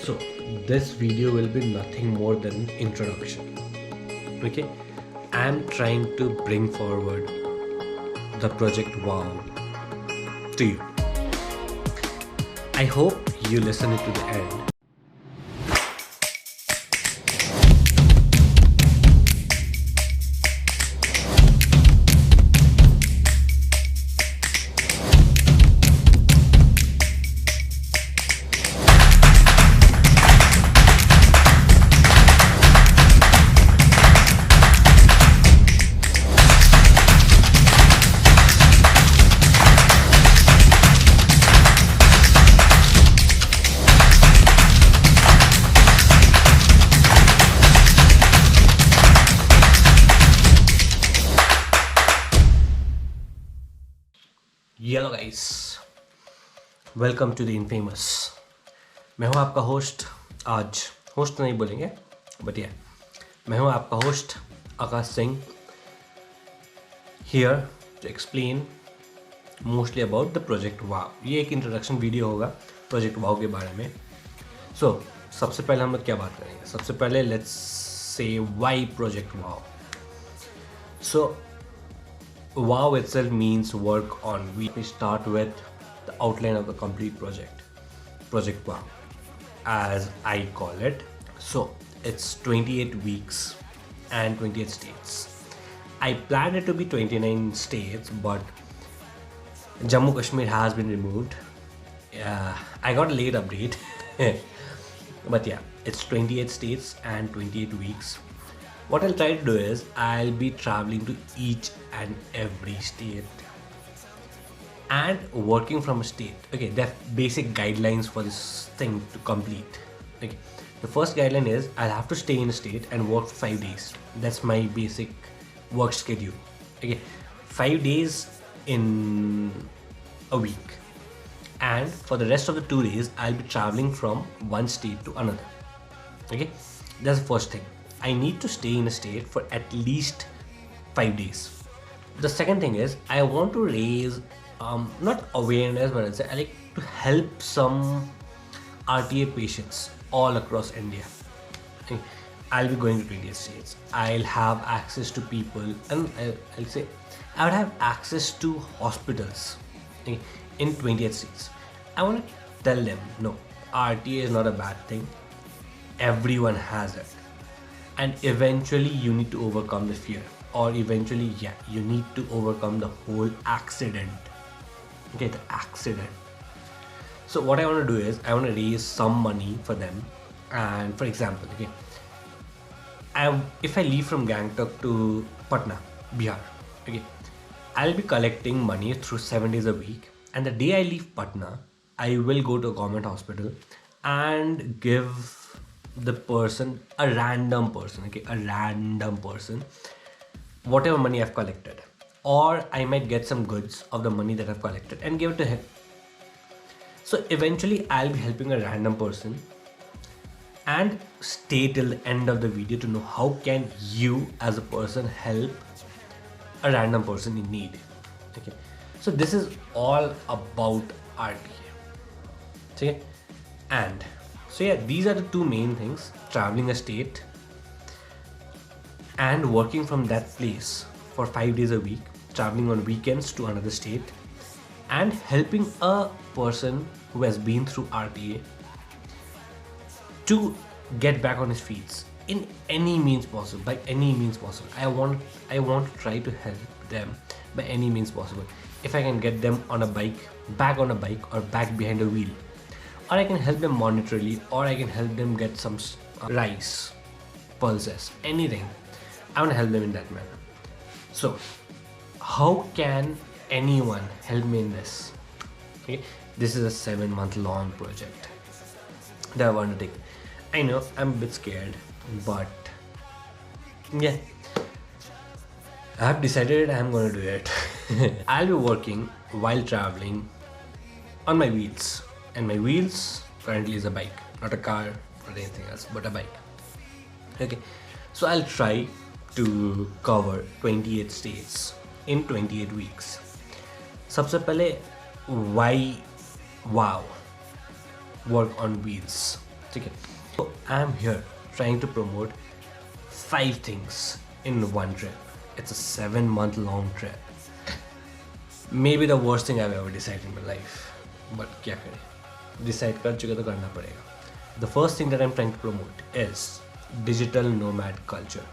So this video will be nothing more than an introduction. Okay, I'm trying to bring forward the project Wow to you. I hope you listen it to the end. Hello guys, welcome to the infamous. मैं हूं आपका host. आज host नहीं बोलेंगे but या मैं हूं आपका host Akash Singh, here to explain mostly about the project wow. ये एक इंट्रोडक्शन वीडियो होगा प्रोजेक्ट वाव के बारे में. सो सबसे पहले हम लोग क्या बात करेंगे. सबसे पहले let's say why project wow. So Wow itself means work on. We start with the outline of the complete project. Project Wow, as I call it. So it's 28 weeks and 28 states. I planned it to be 29 states, but Jammu Kashmir has been removed. I got a late update. But yeah, it's 28 states and 28 weeks. What I'll try to do is I'll be traveling to each and every state and working from a state. Okay, there are basic guidelines for this thing to complete. Okay, the first guideline is I'll have to stay in a state and work for 5 days. That's my basic work schedule. Okay, 5 days in a week, and for the rest of the 2 days I'll be traveling from one state to another. Okay, that's the first thing. I need to stay in a state for at least 5 days. The second thing is I want to raise not awareness, but I like to help some RTA patients all across India. Okay. I'll be going to 28 states. I'll have access to people, and I'll say I would have access to hospitals, okay, in 28 states. I want to tell them, no, RTA is not a bad thing. Everyone has it. And eventually you need to overcome the fear, or eventually you need to overcome the whole accident. Okay, the accident. So what I want to do is I want to raise some money for them. And for example, okay, if I leave from Gangtok to Patna, Bihar, okay, I'll be collecting money through 7 days a week. And the day I leave Patna, I will go to a government hospital and give the person, a random person, whatever money I've collected, or I might get some goods of the money that I've collected and give it to him. So eventually I'll be helping a random person, and stay till the end of the video to know how can you as a person help a random person in need. Okay, so this is all about RTA. Okay, and so yeah, these are the two main things: traveling a state and working from that place for 5 days a week, traveling on weekends to another state, and helping a person who has been through RTA to get back on his feet in any means possible, by any means possible. I want to try to help them by any means possible. If I can get them on a bike, back on a bike, or back behind a wheel, or I can help them monetarily, or I can help them get some rice, pulses, anything. I want to help them in that manner. So how can anyone help me in this? Okay, this is a 7-month long project that I want to take. I know I'm a bit scared, but yeah, I have decided I'm going to do it. I'll be working while traveling on my wheels. And my wheels currently is a bike, not a car or anything else, but a bike. Okay, so I'll try to cover 28 states in 28 weeks. सबसे पहले why wow, work on wheels. ठीक है. So I'm here trying to promote 5 things in one trip. It's a 7-month long trip. Maybe the worst thing I've ever decided in my life. But क्या करें? Decide कर चुके तो करना पड़ेगा. The first thing that I'm trying to promote is digital nomad culture.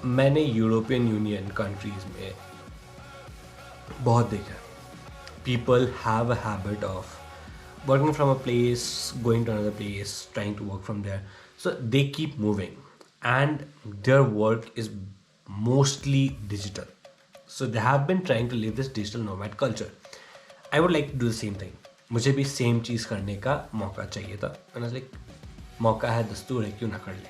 मैंने European union countries में बहुत देखा. People have a habit of working from a place, going to another place, trying to work from there. So they keep moving and their work is mostly digital. So they have been trying to live this digital nomad culture. I would like to do the same thing. मुझे भी same चीज़ करने का मौका चाहिए था. And I was like, मौका है, दस्तूर है, क्यों ना कर ले.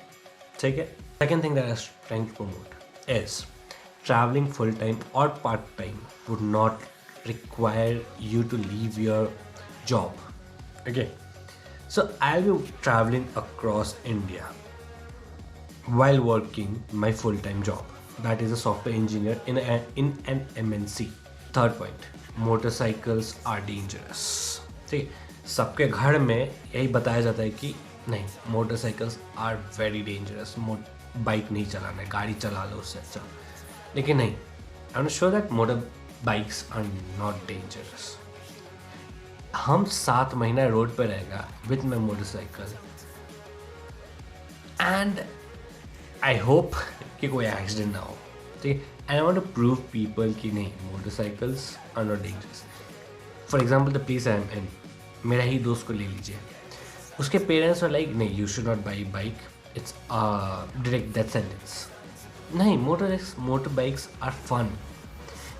ठीक है. Second thing that I was trying to promote is traveling full time or part time would not require you to leave your job. Okay, so I'll be traveling across India while working my full-time job, that is a software engineer in an MNC. Third point, motorcycles are dangerous. ठीक, सबके घर में यही बताया जाता है कि नहीं, motorcycles are very dangerous, bike नहीं चलाना है, गाड़ी चला लो उससे अच्छा. लेकिन नहीं, I am sure that motor bikes are not dangerous. हम 7 महीना रोड पर रहेगा with my motorcycle and I hope कि कोई एक्सीडेंट ना हो. ठीक है. And I want to prove people कि नहीं, motorcycles are not dangerous. For example the place I am in, मेरा ही दोस्त को ले लीजिए. उसके पेरेंट्स आर लाइक नहीं, you should not buy bike, it's direct death sentence. नहीं, motor bikes are fun.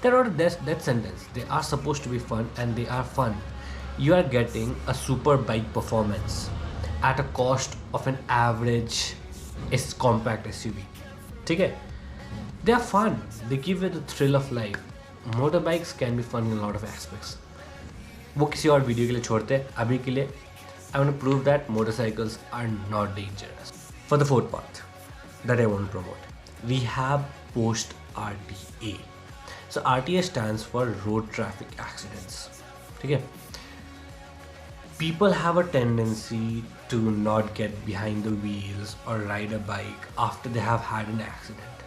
They are not death sentence, they are suppose to be fun and they are fun. You are getting a super bike performance at a cost of an average compact SUV. ठीक है. They are fun. They give you the thrill of life. Motorbikes can be fun in a lot of aspects. वो किसी और video के लिए छोड़ते हैं. अभी के लिए I want to prove that motorcycles are not dangerous. For the fourth part that I want to promote, rehab post RTA. So RTA stands for road traffic accidents. ठीक है. People have a tendency to not get behind the wheels or ride a bike after they have had an accident.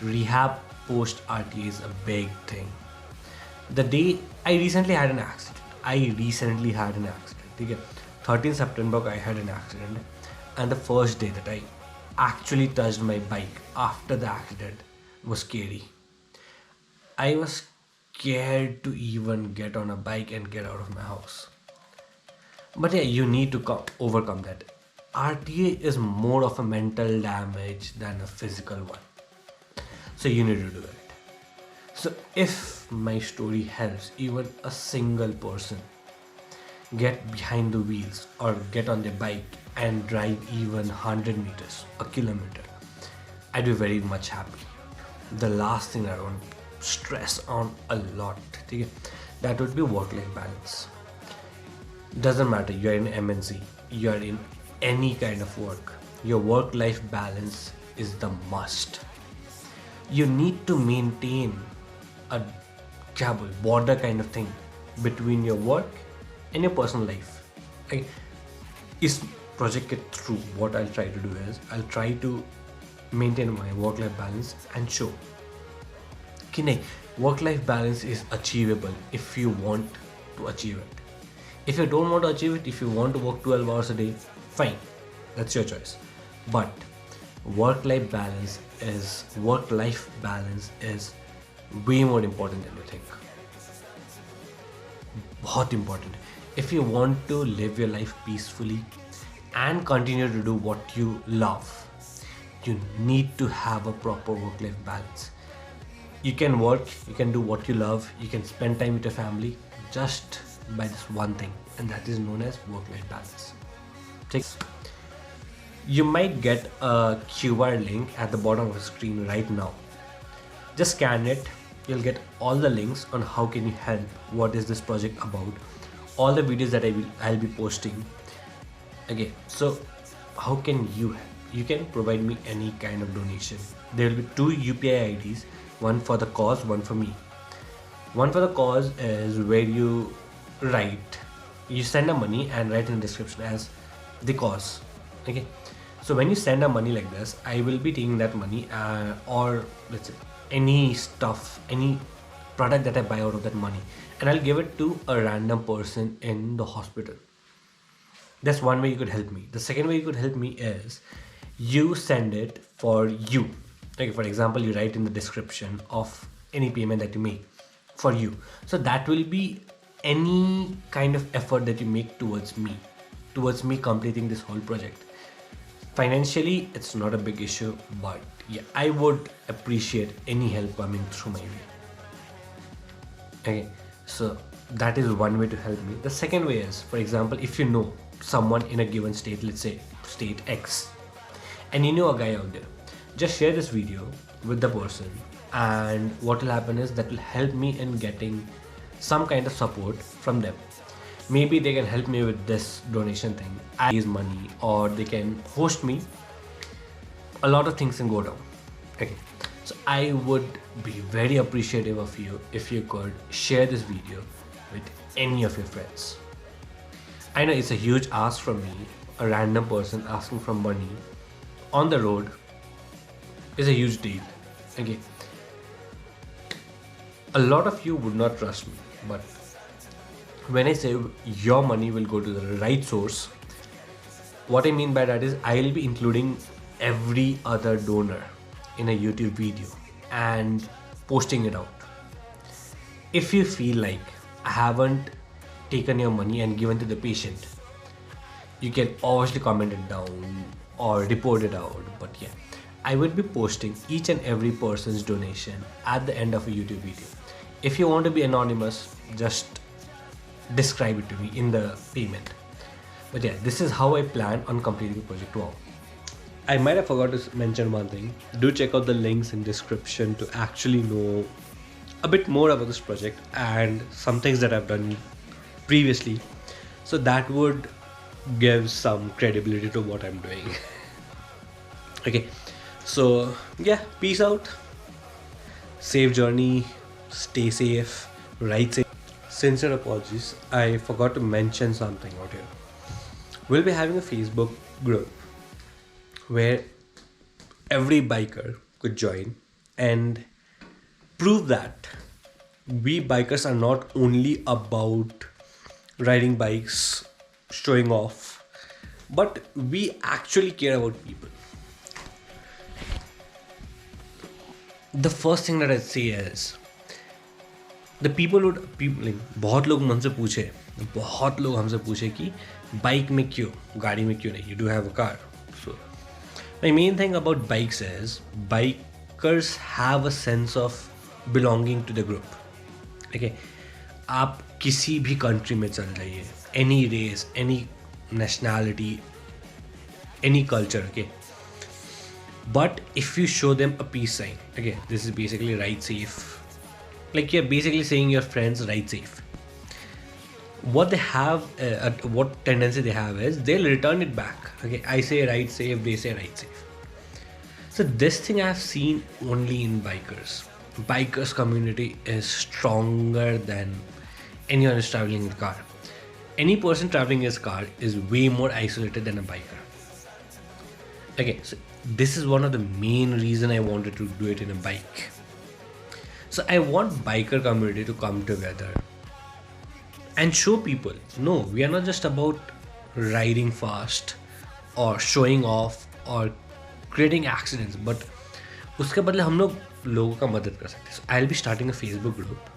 Rehab post RTA is a big thing. The day I recently had an accident. ठीक है. 13 September I had an accident, and the first day that I actually touched my bike after the accident was scary. I was scared to even get on a bike and get out of my house. But yeah, you need to overcome that. RTA is more of a mental damage than a physical one. So you need to do it. So if my story helps even a single person get behind the wheels or get on their bike and drive even 100 meters, a kilometer, I'd be very much happy. The last thing I don't stress on a lot, that would be work-life balance. Doesn't matter, you're in MNC, you're in any kind of work, your work-life balance is the must. You need to maintain a border kind of thing between your work and your personal life. Is project के through what I'll try to do is I'll try to maintain my work-life balance and show कि नहीं, work-life balance is achievable if you want to achieve it. If you don't want to achieve it, if you want to work 12 hours a day, fine, that's your choice. But work-life balance is way more important than you think. बहुत important. If you want to live your life peacefully and continue to do what you love, you need to have a proper work-life balance. You can work, you can do what you love, you can spend time with your family, just by this one thing, and that is known as work-life balance. You might get a QR link at the bottom of the screen right now. Just scan it. You'll get all the links on how can you help, what is this project about, all the videos that I'll be posting. Okay, so how can you help? You can provide me any kind of donation. There will be 2 UPI IDs, one for the cause, one for me. One for the cause is where you write you send a money and write in the description as the cause. Okay, so when you send a money like this, I will be taking that money, or let's say any stuff, any product that I buy out of that money, and I'll give it to a random person in the hospital. That's one way you could help me. The second way you could help me is you send it for you. Like for example, you write in the description of any payment that you make for you. So that will be any kind of effort that you make towards me completing this whole project. Financially, it's not a big issue, but yeah, I would appreciate any help coming through my way. Okay, so that is one way to help me. The second way is, for example, if you know someone in a given state, let's say state X, and you know a guy out there, just share this video with the person, and what will happen is that will help me in getting some kind of support from them. Maybe they can help me with this donation thing, I raise money, or they can host me. A lot of things can go down. Okay, so I would be very appreciative of you if you could share this video with any of your friends. I know it's a huge ask from me. A random person asking for money on the road is a huge deal. Okay, a lot of you would not trust me, but when I say your money will go to the right source, what I mean by that is I'll be including every other donor in a YouTube video and posting it out. If you feel like I haven't taken your money and given to the patient, you can obviously comment it down or report it out. But yeah, I will be posting each and every person's donation at the end of a YouTube video. If you want to be anonymous, just describe it to me in the payment. But yeah, this is how I plan on completing Project Wow. I might have forgot to mention one thing. Do check out the links in description to actually know a bit more about this project and some things that I've done previously. So that would give some credibility to what I'm doing. Okay, so yeah, peace out. Safe journey, stay safe, ride safe. Sincere apologies, I forgot to mention something out here. We'll be having a Facebook group where every biker could join and prove that we bikers are not only about riding bikes, showing off, but we actually care about people. The first thing that I'd say is the people like बहुत लोग हमसे पूछे कि bike में क्यों, गाड़ी में क्यों नहीं, you do have a car. So my main thing about bikes is bikers have a sense of belonging to the group. Okay, आप किसी भी country में चल जाइए, any race, any nationality, any culture, okay, but if you show them a peace sign, okay, this is basically ride safe, like you're basically saying your friends ride safe. What they have, what tendency they have is they'll return it back. Okay, I say ride safe, they say ride safe. So this thing I've seen only in bikers. Bikers community is stronger than anyone who's traveling in a car. Any person traveling in his car is way more isolated than a biker. Okay, so this is one of the main reason I wanted to do it in a bike. So I want biker community to come together and show people, no, we are not just about riding fast or showing off or creating accidents, but उसके बदले हम लोग लोगों का मदद कर सकते हैं. So I'll be starting a Facebook group.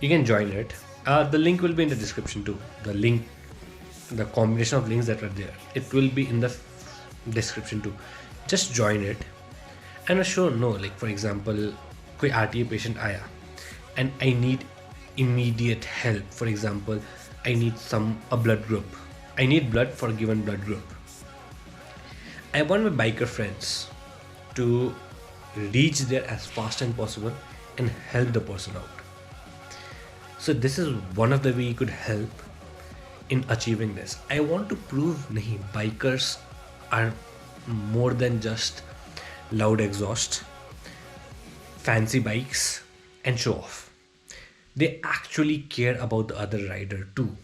You can join it. The link will be in the description too. The combination of links that are there, it will be in the description too. Just join it and show, no, like for example, कोई RTA patient आया and I need immediate help. For example, I need a blood group. I need blood for a given blood group. I want my biker friends to reach there as fast as possible and help the person out. So this is one of the way you could help in achieving this. I want to prove nahi, bikers are more than just loud exhaust, fancy bikes and show off. They actually care about the other rider too.